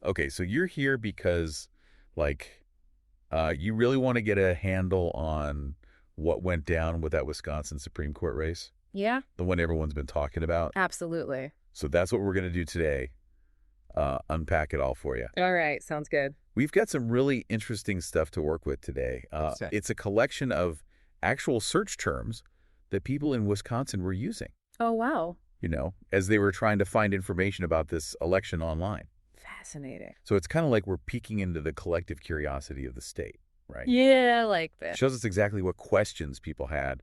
Okay, so you're here because, like, you really want to get a handle on what went down with that Wisconsin Supreme Court race, Yeah, the one everyone's been talking about. absolutely. So that's what we're going to do today, unpack it all for you. All right, sounds good. We've got some really interesting stuff to work with today. It's a collection of actual search terms that people in Wisconsin were using, Oh, wow. as they were trying to find information about this election online. Fascinating. So it's kind of like we're peeking into the collective curiosity of the state, right? Yeah, I like that. Shows us exactly what questions people had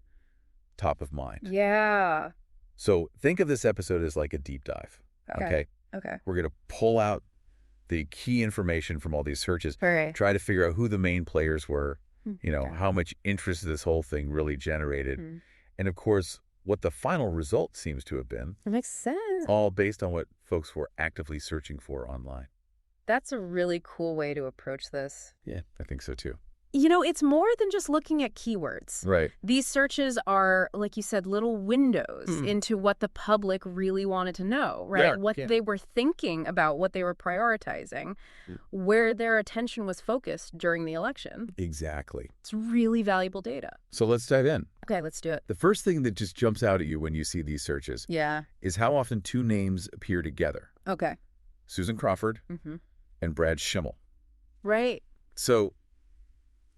top of mind. Yeah. So think of this episode as like a deep dive, okay? Okay. We're going to pull out the key information from all these searches, All right. try to figure out who the main players were, Okay. how much interest this whole thing really generated, and of course, what the final result seems to have been, That makes sense. all based on what folks were actively searching for online. That's a really cool way to approach this. Yeah, I think so too. It's more than just looking at keywords. Right. These searches are, like you said, little windows into what the public really wanted to know, right? Yeah, What they were thinking about, what they were prioritizing, where their attention was focused during the election. Exactly. It's really valuable data. So let's dive in. Okay, let's do it. The first thing that just jumps out at you when you see these searches Yeah. is how often two names appear together. Okay. Susan Crawford and Brad Schimmel. Right. So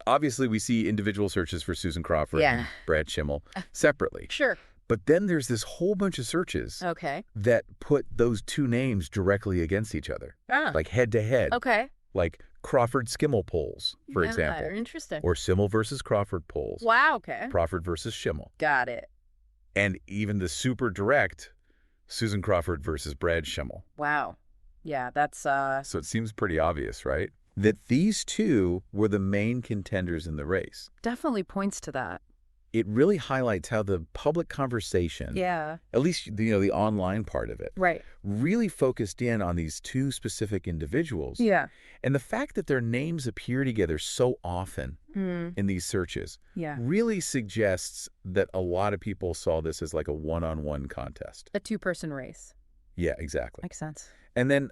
obviously we see individual searches for Susan Crawford and Brad Schimmel separately. Sure. But then there's this whole bunch of searches Okay. that put those two names directly against each other, like head to head. Okay. Like Crawford Skimmel polls, for Yeah, example. interesting. Or Schimmel versus Crawford polls. Wow, okay. Crawford versus Schimmel. Got it. And even the super direct Susan Crawford versus Brad Schimmel. Wow. Yeah, that's So it seems pretty obvious, right? That these two were the main contenders in the race. definitely points to that. It really highlights how the public conversation, Yeah. at least the online part of it, Right. really focused in on these two specific individuals. Yeah. And the fact that their names appear together so often in these searches Yeah. really suggests that a lot of people saw this as like a one-on-one contest. A two-person race. Yeah, exactly. Makes sense. And then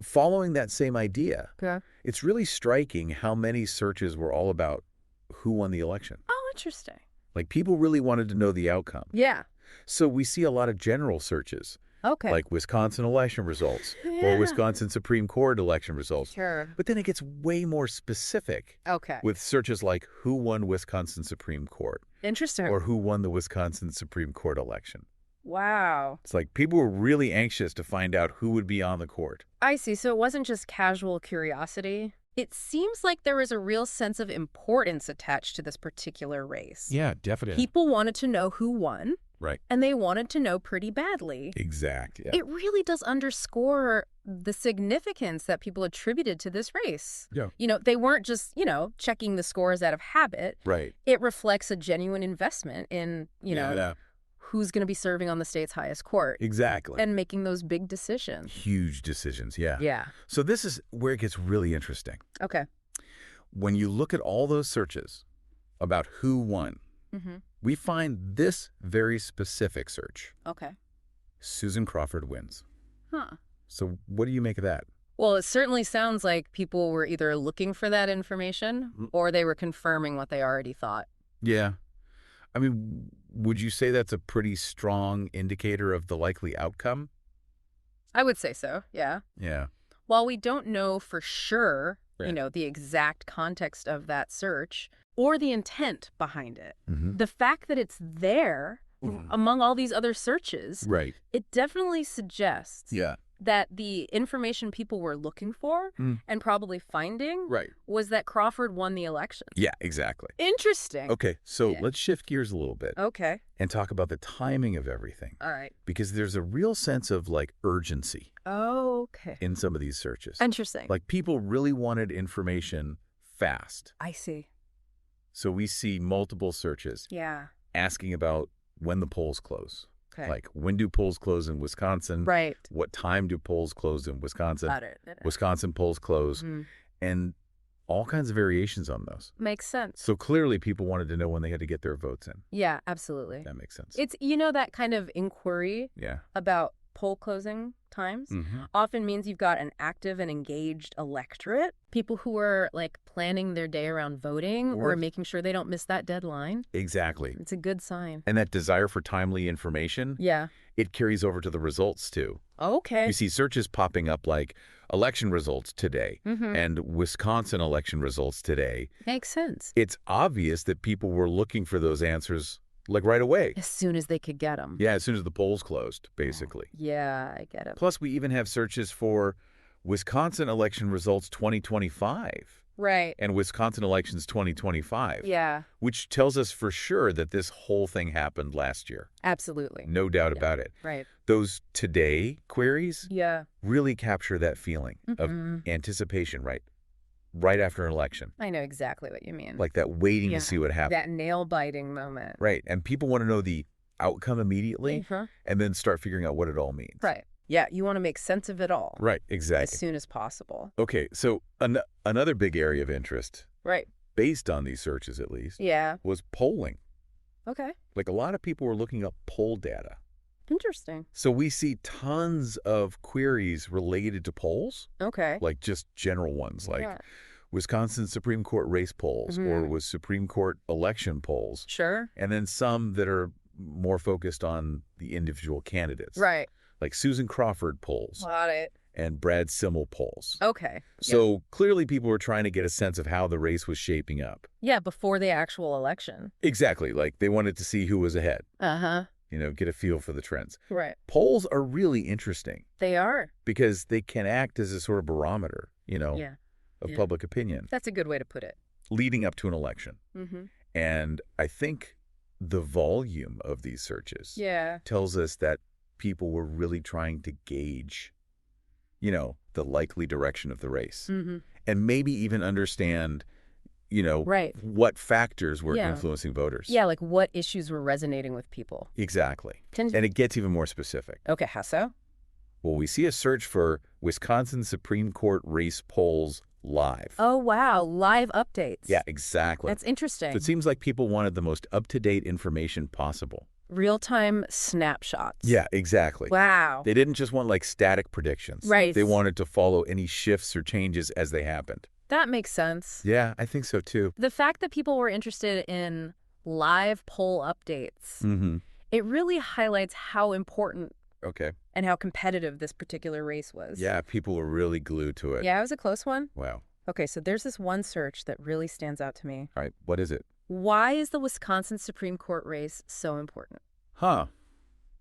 following that same idea, Okay. it's really striking how many searches were all about who won the election. Oh, interesting. Like people really wanted to know the outcome. Yeah. So we see a lot of general searches, Okay. like Wisconsin election results or Wisconsin Supreme Court election results. Sure. But then it gets way more specific Okay. with searches like who won Wisconsin Supreme Court Interesting. or who won the Wisconsin Supreme Court election. Wow. It's like people were really anxious to find out who would be on the court. I see. So it wasn't just casual curiosity. It seems like there was a real sense of importance attached to this particular race. Yeah, definitely. People wanted to know who won, Right. and they wanted to know pretty badly. Exact. Yeah. It really does underscore the significance that people attributed to this race. Yeah. They weren't just, checking the scores out of habit. Right. It reflects a genuine investment in, who's going to be serving on the state's highest court Exactly. and making those big decisions. Huge decisions. Yeah. Yeah. So this is where it gets really interesting. Okay. When you look at all those searches about who won, we find this very specific search. Okay. Susan Crawford wins. Huh. So what do you make of that? Well, it certainly sounds like people were either looking for that information or they were confirming what they already thought. Yeah. I mean, would you say that's a pretty strong indicator of the likely outcome? I would say so, yeah. Yeah. While we don't know for sure, Right. the exact context of that search or the intent behind it, Mm-hmm. the fact that it's there among all these other searches, Right. it definitely suggests Yeah. that the information people were looking for and probably finding Right. was that Crawford won the election. Yeah, exactly. Interesting. Okay, so Yeah. let's shift gears a little bit Okay. and talk about the timing of everything. All right. Because there's a real sense of like urgency Okay. in some of these searches. Interesting. Like people really wanted information fast. I see. So we see multiple searches Yeah. asking about when the polls close. Okay. Like when do polls close in Wisconsin? Right. What time do polls close in Wisconsin? Got it. Wisconsin polls close. And all kinds of variations on those. Makes sense. So clearly people wanted to know when they had to get their votes in. Yeah, absolutely. That makes sense. It's, that kind of inquiry Yeah. about poll closing times Mm-hmm. often means you've got an active and engaged electorate, people who are like planning their day around voting or making sure they don't miss that deadline. Exactly. It's a good sign. And that desire for timely information, Yeah. it carries over to the results too. Okay. You see searches popping up like election results today Mm-hmm. and Wisconsin election results today. Makes sense. It's obvious that people were looking for those answers like right away. As soon as they could get them. Yeah, as soon as the polls closed, basically. Yeah, I get it. Plus, we even have searches for Wisconsin election results 2025 Right. and Wisconsin elections 2025, Yeah, which tells us for sure that this whole thing happened last year. absolutely. No doubt about it. Right. Those today queries Yeah. really capture that feeling of Mhm. anticipation, right? Right after an election. I know exactly what you mean. Like that waiting Yeah. to see what happens. That nail-biting moment. Right. And people want to know the outcome immediately Uh-huh. and then start figuring out what it all means. Right. Yeah, you want to make sense of it all Right. as Exactly. soon as possible. Okay. So another big area of interest, Right. based on these searches at least, Yeah. was polling. Okay. Like a lot of people were looking up poll data. Interesting. So we see tons of queries related to polls, Okay. like just general ones like Yeah. Wisconsin Supreme Court race polls or with Supreme Court election polls. Sure. And then some that are more focused on the individual candidates. Right. Like Susan Crawford polls Got it. and Brad Simmel polls. Okay. So clearly people were trying to get a sense of how the race was shaping up. Yeah, before the actual election. Exactly. Like they wanted to see who was ahead, Uh-huh. get a feel for the trends. Right. Polls are really interesting They are. because they can act as a sort of barometer, Yeah. of Yeah. public opinion That's a good way to put it. leading up to an election. Mm-hmm. And I think the volume of these searches Yeah. tells us that people were really trying to gauge, the likely direction of the race Mm-hmm. and maybe even understand, Right. what factors were Yeah. influencing voters. Yeah, like what issues were resonating with people. Exactly. Can- And it gets even more specific. Okay, how so? Well, we see a search for Wisconsin Supreme Court race polls live. Oh, wow. Live updates. Yeah, exactly. That's interesting. So it seems like people wanted the most up-to-date information possible. Real-time snapshots. Yeah, exactly. Wow. They didn't just want like static predictions. Right. They wanted to follow any shifts or changes as they happened. That makes sense. Yeah, I think so too. The fact that people were interested in live poll updates, Mm-hmm. it really highlights how important Okay. and how competitive this particular race was. Yeah, people were really glued to it. Yeah, it was a close one. Wow. Okay, so there's this one search that really stands out to me. All right, what is it? Why is the Wisconsin Supreme Court race so important? Huh.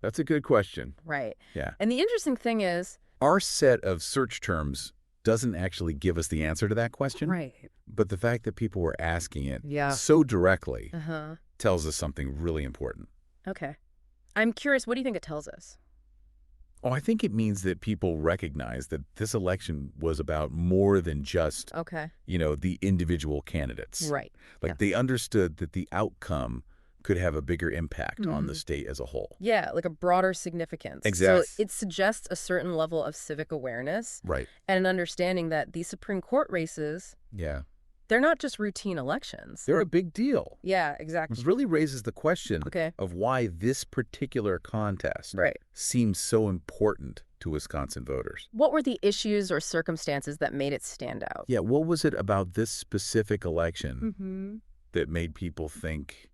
That's a good question. Right. Yeah. And the interesting thing is... Our set of search terms doesn't actually give us the answer to that question. Right. But the fact that people were asking it Yeah. so directly Uh-huh. tells us something really important. Okay. I'm curious, what do you think it tells us? Oh, I think it means that people recognize that this election was about more than just, Okay. the individual candidates. Right. Like Yeah. they understood that the outcome could have a bigger impact on the state as a whole. Yeah, like a broader significance. Exactly. So it suggests a certain level of civic awareness Right. and an understanding that these Supreme Court races, Yeah. they're not just routine elections. They're a big deal. Yeah, exactly. It really raises the question Okay. of why this particular contest Right. seems so important to Wisconsin voters. What were the issues or circumstances that made it stand out? Yeah, what was it about this specific election Mm-hmm. that made people think,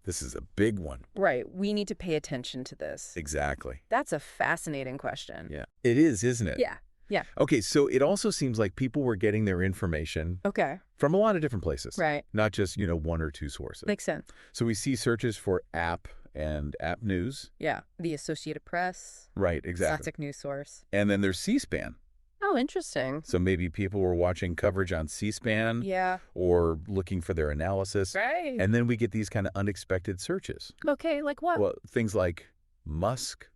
this is a big one? Right. We need to pay attention to this. Exactly. That's a fascinating question. Yeah. It is, isn't it? Yeah. Yeah. Okay, so it also seems like people were getting their information Okay. from a lot of different places. Right. Not just, one or two sources. Makes sense. So we see searches for app and app news. Yeah. The Associated Press. Right, exactly. Classic news source. And then there's C-SPAN. Oh, interesting. So maybe people were watching coverage on C-SPAN Yeah. or looking for their analysis. Right. And then we get these kind of unexpected searches. Okay, like what? Well, things like Musk,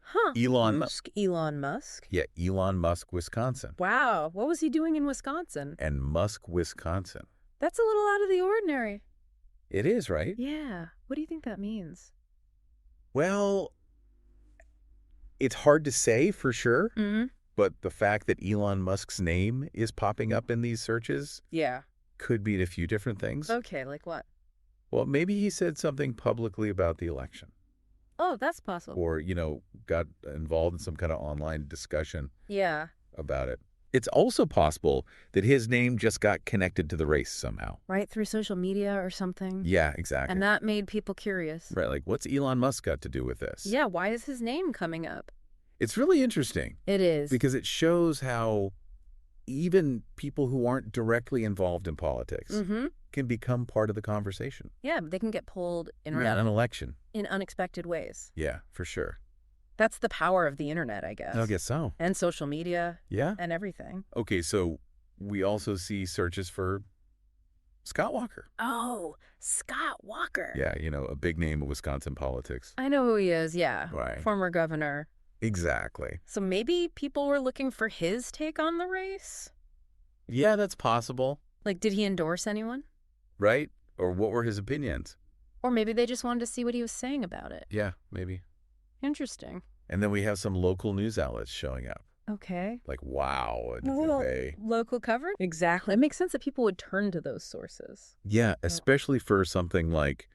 Huh. Elon Musk. Elon Musk? Yeah, Elon Musk, Wisconsin. Wow. What was he doing in Wisconsin? And Musk, Wisconsin. That's a little out of the ordinary. It is, right? Yeah. What do you think that means? Well, it's hard to say for sure, Mm-hmm. but the fact that Elon Musk's name is popping up in these searches Yeah. could mean a few different things. Okay, like what? Well, maybe he said something publicly about the election. Oh, that's possible. or, got involved in some kind of online discussion Yeah. about it. It's also possible that his name just got connected to the race somehow. Right, through social media or something. Yeah, exactly. And that made people curious. Right, like what's Elon Musk got to do with this? Yeah, why is his name coming up? It's really interesting It is. because it shows how even people who aren't directly involved in politics can become part of the conversation. Yeah, they can get pulled in an election. in unexpected ways. Yeah, for sure. That's the power of the internet, I guess. I guess so. And social media. Yeah. And everything. Okay, so we also see searches for Scott Walker. Oh, Scott Walker. Yeah, a big name of Wisconsin politics. I know who he is, yeah. Right. Former governor. Exactly. So maybe people were looking for his take on the race? Yeah, that's possible. Like, did he endorse anyone? Right? Or what were his opinions? Or maybe they just wanted to see what he was saying about it. Yeah, maybe. Interesting. And then we have some local news outlets showing up. Okay. Like, wow. Local coverage? Exactly. It makes sense that people would turn to those sources. Yeah, especially for something like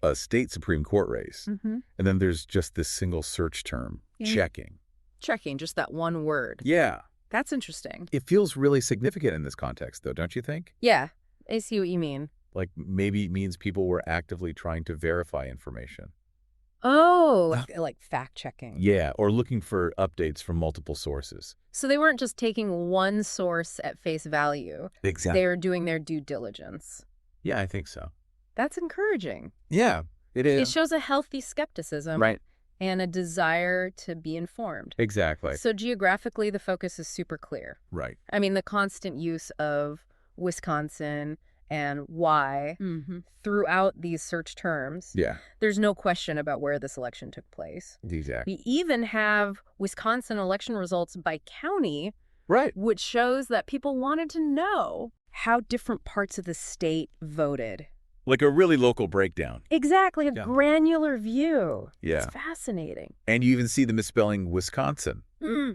a state Supreme Court race. And then there's just this single search term, checking. Checking, just that one word. Yeah. That's interesting. It feels really significant in this context, though, don't you think? Yeah, I see what you mean. Like, maybe it means people were actively trying to verify information. Oh, like fact-checking. Yeah, or looking for updates from multiple sources. So they weren't just taking one source at face value. Exactly. They were doing their due diligence. Yeah, I think so. That's encouraging. Yeah, it is. It shows a healthy skepticism. Right. And a desire to be informed. Exactly. So geographically, the focus is super clear. Right. I mean, the constant use of Wisconsin and why throughout these search terms. Yeah. There's no question about where this election took place. Exactly. We even have Wisconsin election results by county, right, which shows that people wanted to know how different parts of the state voted. Like a really local breakdown. Exactly, a granular view. Yeah. It's fascinating. And you even see the misspelling Wisconsin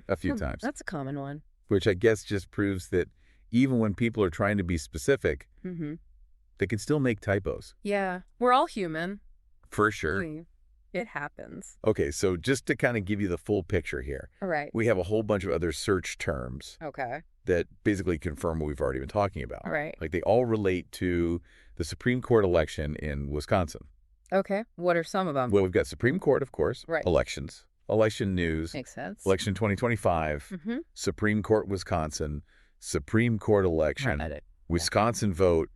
a few times. That's a common one. Which I guess just proves that even when people are trying to be specific, they can still make typos. Yeah, we're all human. For sure. It happens. Okay, so just to kind of give you the full picture here. All right. We have a whole bunch of other search terms. Okay. That basically confirm what we've already been talking about. All right. Like they all relate to the Supreme Court election in Wisconsin. Okay. What are some of them? Well, we've got Supreme Court, of course. Right. Elections. Election news. Makes sense. Election 2025. Supreme Court, Wisconsin. Supreme Court election. Wisconsin vote.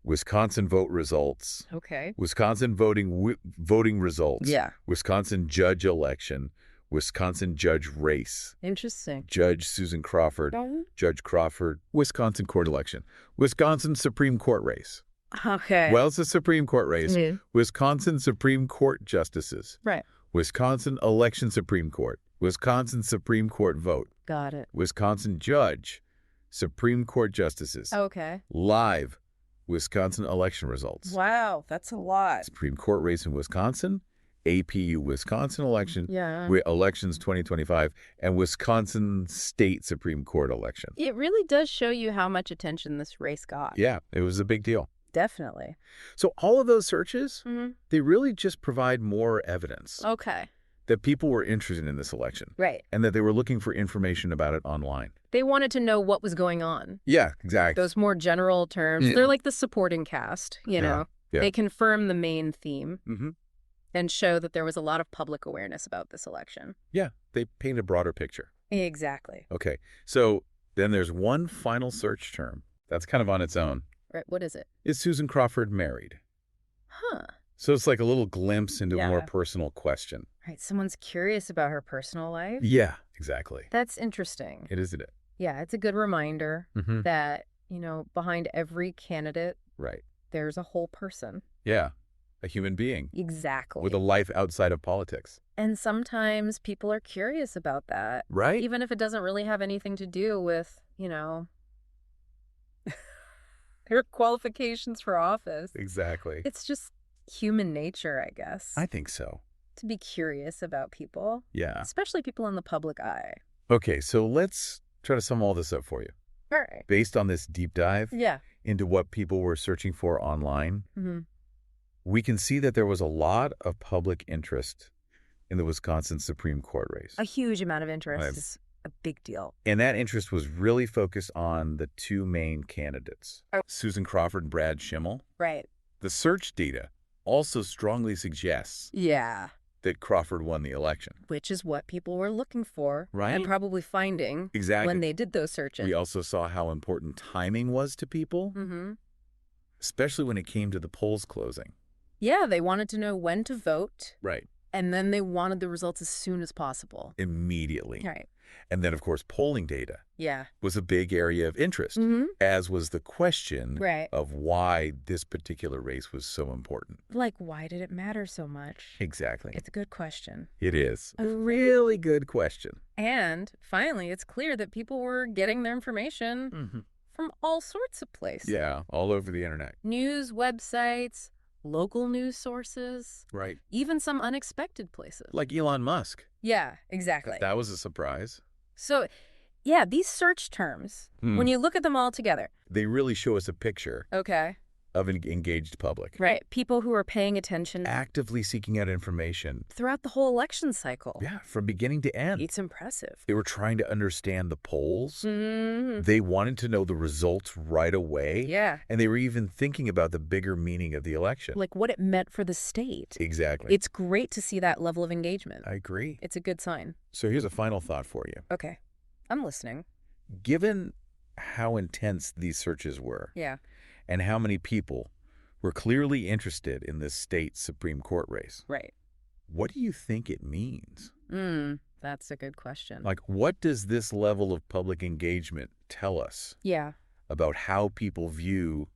Wisconsin vote results. Okay. Wisconsin voting results. Yeah. Wisconsin judge election. Wisconsin judge race. Interesting. Judge Susan Crawford. Judge Crawford. Wisconsin court election. Wisconsin Supreme Court race. Okay. Well, it's a Supreme Court race. Wisconsin Supreme Court justices. Right. Wisconsin election Supreme Court. Wisconsin Supreme Court vote. Got it. Wisconsin judge. Supreme Court justices. Okay. Live. Wisconsin election results. Wow, that's a lot. Supreme Court race in Wisconsin. APU Wisconsin election, elections 2025, and Wisconsin State Supreme Court election. It really does show you how much attention this race got. Yeah, it was a big deal. Definitely. So all of those searches, they really just provide more evidence. Okay. That people were interested in this election. Right. And that they were looking for information about it online. They wanted to know what was going on. Yeah, exactly. Those more general terms, they're like the supporting cast, you know. Yeah. They confirm the main theme. And show that there was a lot of public awareness about this election. Yeah, they paint a broader picture. Exactly. Okay, so then there's one final search term that's kind of on its own. Right, what is it? Is Susan Crawford married? Huh. So it's like a little glimpse into a more personal question. Right, someone's curious about her personal life? Yeah, exactly. That's interesting. It is, isn't it? Yeah, it's a good reminder that, behind every candidate, there's a whole person. Yeah. A human being. Exactly. With a life outside of politics. And sometimes people are curious about that. Right. Even if it doesn't really have anything to do with, their qualifications for office. Exactly. It's just human nature, I guess. I think so. To be curious about people. Yeah. Especially people in the public eye. Okay, so let's try to sum all this up for you. All right. Based on this deep dive into what people were searching for online, we can see that there was a lot of public interest in the Wisconsin Supreme Court race. A huge amount of interest Right. is a big deal. And that interest was really focused on the two main candidates, Susan Crawford and Brad Schimmel. Right. The search data also strongly suggests Yeah. that Crawford won the election. Which is what people were looking for. Right. And probably finding Exactly. when they did those searches. We also saw how important timing was to people, especially when it came to the polls closing. Yeah, they wanted to know when to vote. Right. And then they wanted the results as soon as possible. Immediately. Right. And then, of course, polling data Yeah. was a big area of interest, as was the question of why this particular race was so important. Like, why did it matter so much? Exactly. It's a good question. It is. A really good question. And finally, it's clear that people were getting their information from all sorts of places. Yeah, all over the internet. News websites, local news sources. Right. Even some unexpected places. Like Elon Musk. Yeah, exactly. That was a surprise. So, yeah, these search terms, when you look at them all together. They really show us a picture of an engaged public. Right. People who are paying attention. Actively seeking out information. Throughout the whole election cycle. Yeah, from beginning to end. It's impressive. They were trying to understand the polls. They wanted to know the results right away. Yeah. And they were even thinking about the bigger meaning of the election. Like what it meant for the state. Exactly. It's great to see that level of engagement. I agree. It's a good sign. So here's a final thought for you. Okay. I'm listening. Given how intense these searches were. Yeah. And how many people were clearly interested in this state Supreme Court race. Right. What do you think it means? That's a good question. Like, what does this level of public engagement tell us about how people view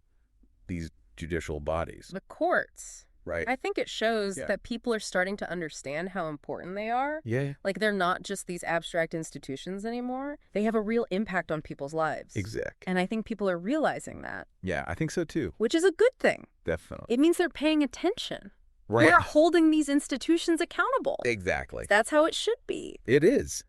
these judicial bodies? The courts. Right. I think it shows that people are starting to understand how important they are. Yeah. Like they're not just these abstract institutions anymore. They have a real impact on people's lives. Exactly. And I think people are realizing that. Yeah, I think so too. Which is a good thing. Definitely. It means they're paying attention. Right. We're holding these institutions accountable. Exactly. That's how it should be. It is.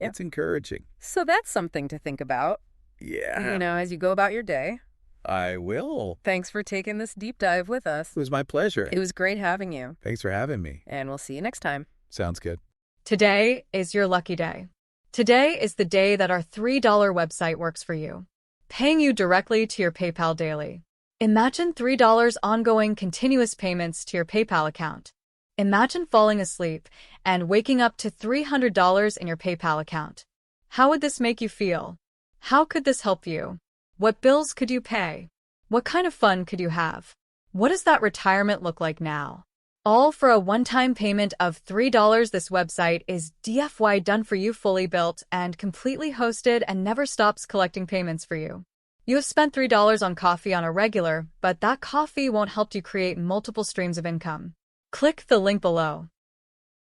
Yeah. It's encouraging. So that's something to think about. Yeah. You know, as you go about your day. I will. Thanks for taking this deep dive with us. It was my pleasure. It was great having you. Thanks for having me. And we'll see you next time. Sounds good. Today is your lucky day. Today is the day that our $3 website works for you, paying you directly to your PayPal daily. Imagine $3 ongoing continuous payments to your PayPal account. Imagine falling asleep and waking up to $300 in your PayPal account. How would this make you feel? How could this help you? What bills could you pay? What kind of fun could you have? What does that retirement look like now? All for a one-time payment of $3. This website is DFY done for you, fully built and completely hosted, and never stops collecting payments for you. You have spent $3 on coffee on a regular, but that coffee won't help you create multiple streams of income. Click the link below.